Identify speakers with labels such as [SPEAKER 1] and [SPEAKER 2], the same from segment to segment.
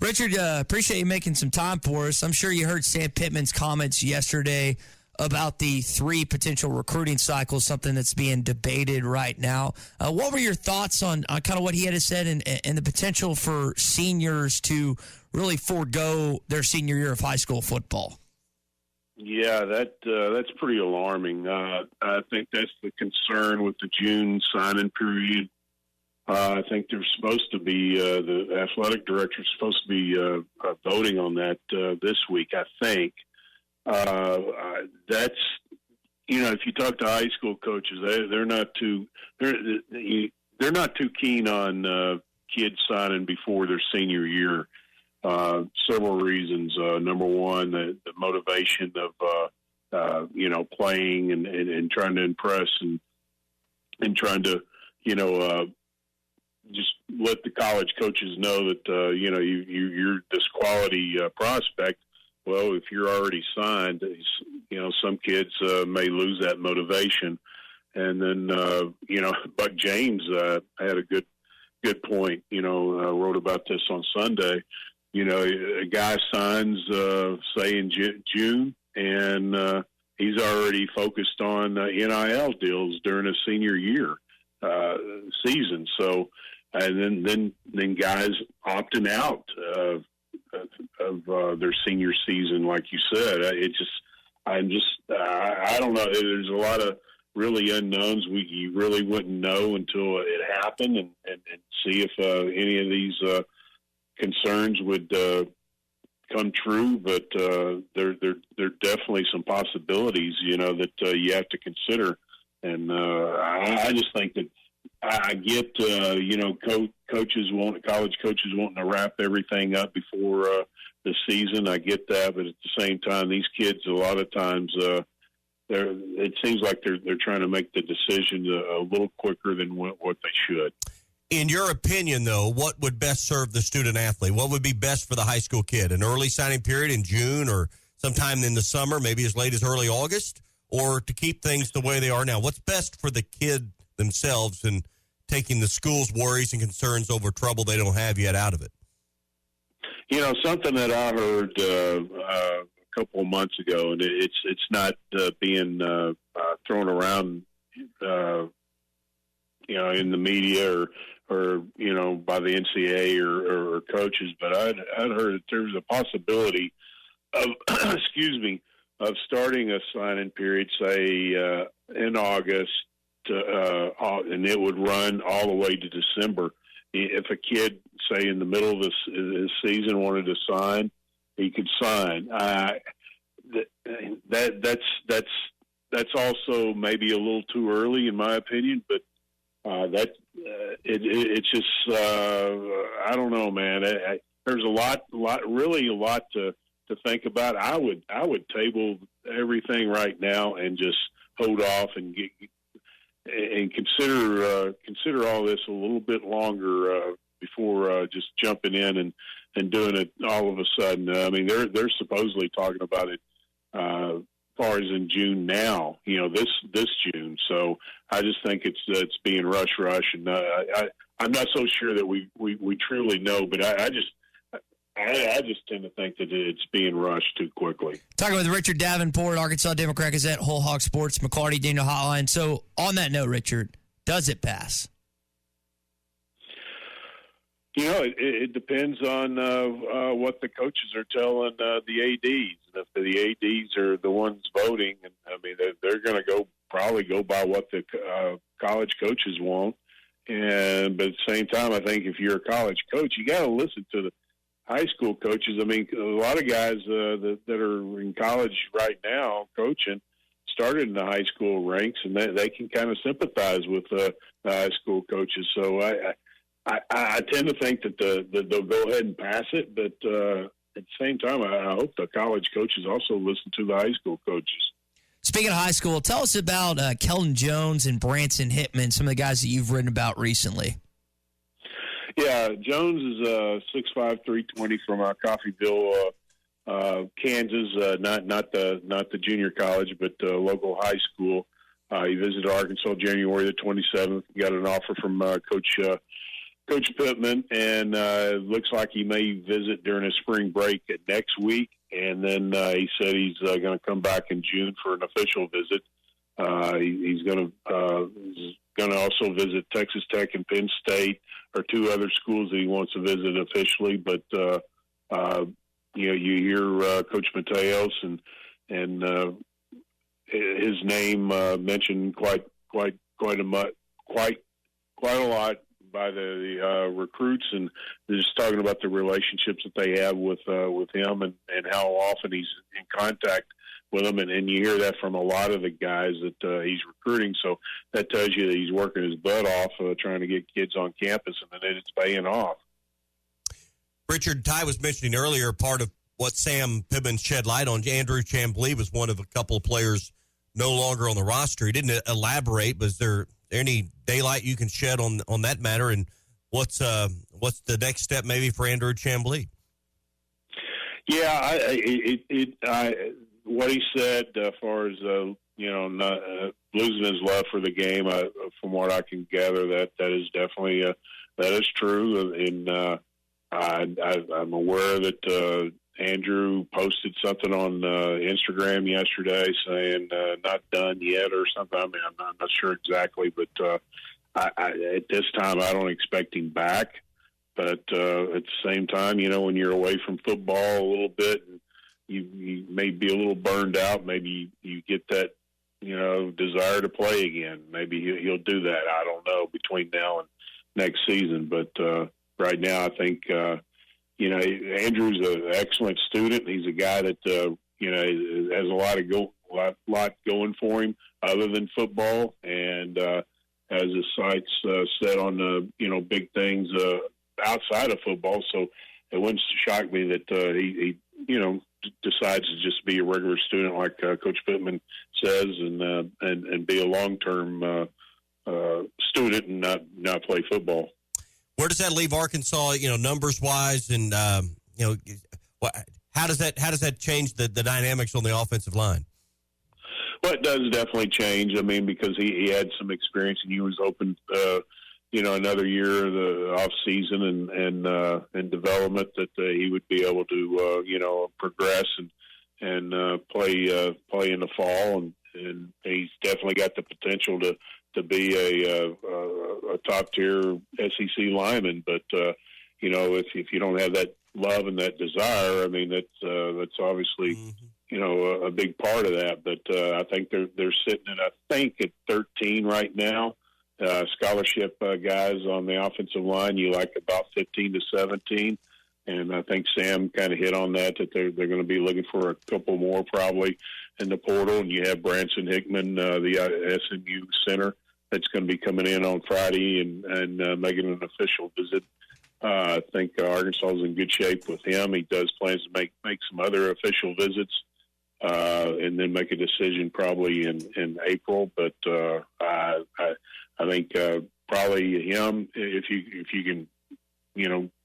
[SPEAKER 1] Richard, appreciate you making some time for us. I'm sure you heard Sam Pitman's comments yesterday about the 3 potential recruiting cycles, something that's being debated right now. What were your thoughts on kind of what he had said and the potential for seniors to really forego their senior year of high school football?
[SPEAKER 2] Yeah, that's pretty alarming. I think that's the concern with the June signing period. I think there's supposed to be the athletic director is supposed to be voting on that this week. I think that's if you talk to high school coaches, they're not too keen on kids signing before their senior year. Several reasons. Number one, the motivation of playing and trying to impress and trying to just let the college coaches know that you're this quality prospect. Well, if you're already signed, some kids may lose that motivation. And then Buck James had a good point. Wrote about this on Sunday. A guy signs say in June, and he's already focused on NIL deals during a senior year season. So. And then guys opting out of their senior season, like you said. I don't know. There's a lot of really unknowns. You really wouldn't know until it happened, and see if any of these concerns would come true. But there definitely some possibilities, that you have to consider. And I just think that. I get, college coaches wanting to wrap everything up before the season. I get that, but at the same time, these kids a lot of times it seems like they're trying to make the decision a little quicker than what they should.
[SPEAKER 3] In your opinion, though, what would best serve the student athlete? What would be best for the high school kid? An early signing period in June or sometime in the summer, maybe as late as early August, or to keep things the way they are now? What's best for the kid themselves and taking the school's worries and concerns over trouble they don't have yet out of it?
[SPEAKER 2] Something that I heard a couple of months ago, and it's not being thrown around, in the media or by the NCAA or coaches, but I'd heard that there's a possibility of, of starting a signing period, say in August. And it would run all the way to December. If a kid, say in the middle of this season, wanted to sign, he could sign. That's also maybe a little too early, in my opinion. But it's just I don't know, man. There's a lot to think about. I would table everything right now and just hold off and consider all this a little bit longer before just jumping in and doing it all of a sudden. I mean, they're supposedly talking about it as far as in June now. This June. So I just think it's being rush, and I'm not so sure that we truly know. But I just tend to think that it's being rushed too quickly.
[SPEAKER 1] Talking with Richard Davenport, Arkansas Democrat-Gazette, Whole Hog Sports, McClarty Daniel Hotline. So on that note, Richard, does it pass?
[SPEAKER 2] It depends on what the coaches are telling the ADs. And if the ADs are the ones voting, and I mean, they're going to probably go by what the college coaches want. But at the same time, I think if you're a college coach, you got to listen to the high school coaches. I mean, a lot of guys that are in college right now coaching started in the high school ranks, and they can kind of sympathize with the high school coaches. So I tend to think that they'll go ahead and pass it, but at the same time, I hope the college coaches also listen to the high school coaches.
[SPEAKER 1] Speaking of high school, tell us about Kell Jones and Branson Hitman, some of the guys that you've written about recently.
[SPEAKER 2] Yeah, Jones is 6'5", 320 from Coffeyville, Kansas. Not the junior college, but local high school. He visited Arkansas January the 27th. Got an offer from Coach Coach Pitman, and it looks like he may visit during his spring break next week. And then he said he's going to come back in June for an official visit. He's going to also visit Texas Tech and Penn State, or two other schools that he wants to visit officially. But you hear Coach Mateos and his name mentioned quite a lot by the recruits, and they're just talking about the relationships that they have with him and how often he's in contact with them, and you hear that from a lot of the guys that he's recruiting. So that tells you that he's working his butt off trying to get kids on campus, and then it's paying off.
[SPEAKER 3] Richard, Ty was mentioning earlier, part of what Sam Pitman shed light on, Andrew Chamblee was one of a couple of players no longer on the roster. He didn't elaborate, but is there any daylight you can shed on that matter, and what's the next step maybe for Andrew Chamblee?
[SPEAKER 2] Yeah, what he said as far as not losing his love for the game, from what I can gather, that is definitely that is true, and I'm aware that Andrew posted something on Instagram yesterday saying not done yet or something. I mean, I'm not sure exactly, but at this time I don't expect him back. But at the same time, when you're away from football a little bit, and you may be a little burned out, maybe you get that desire to play again. Maybe he'll do that. I don't know, between now and next season. But right now, I think Andrew's an excellent student. He's a guy that has a lot going for him other than football, and has his sights set on big things outside of football. So it wouldn't shock me that he decides to just be a regular student, like Coach Pitman says, and be a long-term student and not play football.
[SPEAKER 3] Where does that leave Arkansas, numbers wise, and how does that change the dynamics on the offensive line?
[SPEAKER 2] Well, it does definitely change. I mean, because he had some experience, and he was open, another year of the off season and development, that he would be able to progress and play in the fall, and he's definitely got the potential to be a top tier SEC lineman. But if you don't have that love and that desire, I mean, that's obviously a big part of that. But I think they're sitting at 13 right now. Scholarship guys on the offensive line, you like about 15 to 17. And I think Sam kind of hit on that they're going to be looking for a couple more probably in the portal. And you have Branson Hickman, the SMU center, that's going to be coming in on Friday and making an official visit. I think Arkansas is in good shape with him. He does plans to make some other official visits and then make a decision probably in April. But I think probably him, if you can,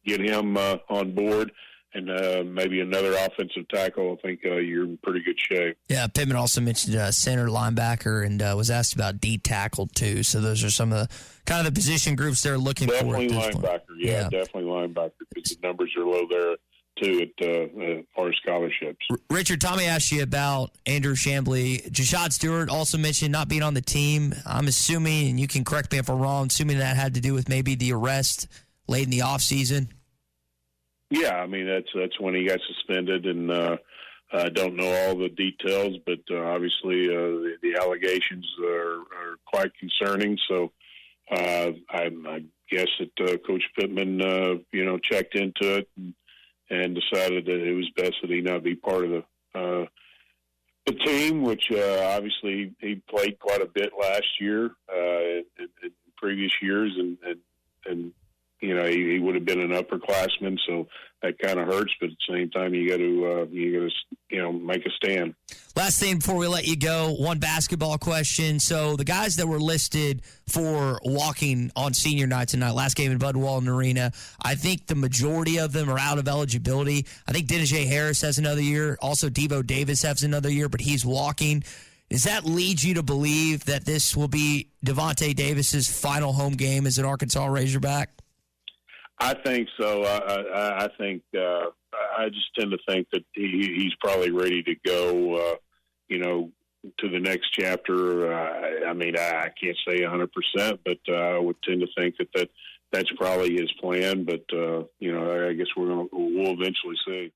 [SPEAKER 2] get him on board, and maybe another offensive tackle, I think you're in pretty good shape.
[SPEAKER 1] Yeah, Pittman also mentioned center, linebacker, and was asked about D tackle too. So those are some of the kind of the position groups they're looking for.
[SPEAKER 2] Definitely linebacker, yeah, definitely linebacker, because the numbers are low there too as far as scholarships.
[SPEAKER 1] Richard, Tommy asked you about Andrew Shambley. Jashad Stewart also mentioned not being on the team. I'm assuming, and you can correct me if I'm wrong, assuming that had to do with maybe the arrest late in the offseason.
[SPEAKER 2] Yeah, I mean, that's when he got suspended, and I don't know all the details, but obviously the allegations are quite concerning. So I guess that Coach Pitman, checked into it and decided that it was best that he not be part of the team, which obviously he played quite a bit last year in previous years, and he would have been an upperclassman, so that kind of hurts. But at the same time, you got to make a stand.
[SPEAKER 1] Last thing before we let you go, one basketball question. So the guys that were listed for walking on senior night tonight, last game in Bud Walton Arena, I think the majority of them are out of eligibility. I think Dennis J. Harris has another year. Also, Devo Davis has another year, but he's walking. Does that lead you to believe that this will be Devontae Davis's final home game as an Arkansas Razorback?
[SPEAKER 2] I think so. I think I just tend to think that he's probably ready to go. To the next chapter. I can't say 100%, but I would tend to think that's probably his plan. But I guess we'll eventually see.